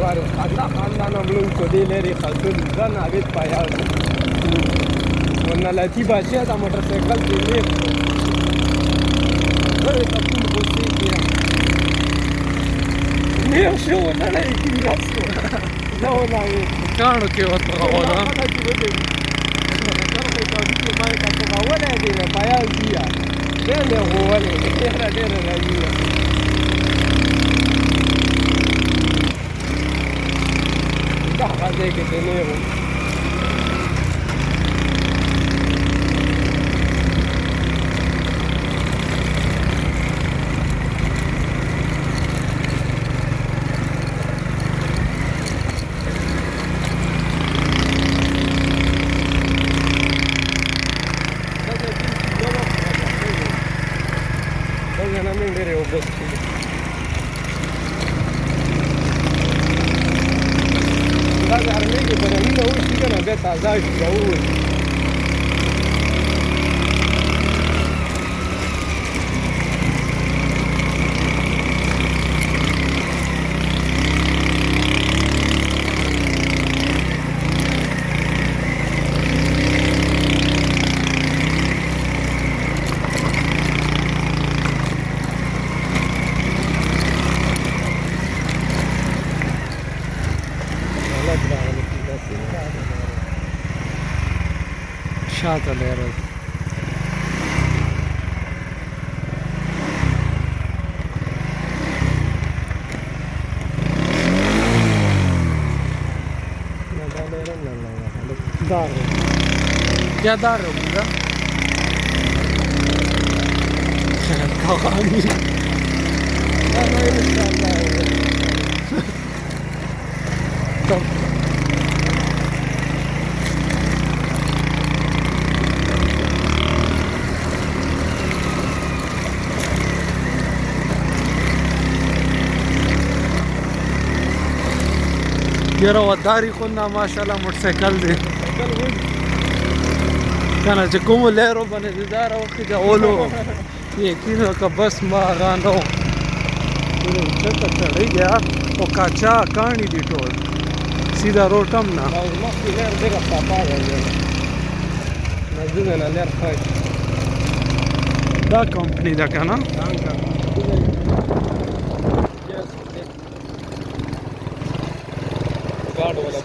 واره خاطر خاندان ملون کو دی لري خاطر ځان اوی پایا ونه لاتی بچا دا موټر سایکل دی لري ولې تاسو مو څه کیه نه شو نه نه کیږي نو نه کانو کې ورته غواړم ولا دي پایا زیه ډېر هوولې ډېر راځي دا هغه کې ته نه و Jangan ambil dari obos ini. Kita hari ini pada ini tahu sih kan ada taza jauh. شاته لري Dar. Ya dar burada. Kavani. Tamam. یاره وداري خو نه ماشاءالله موټرسایکل دی کنه چې کوم لهرو باندې دار وخت دی اولو یقینا که بس ما غانو چته چړې گیا او کاچا کانی دی ټول سیدا روټم نه مخکې لهر دغه پاپا دی نزدې نه لهر خای دا کمپنی دا کنه गार्ड वाला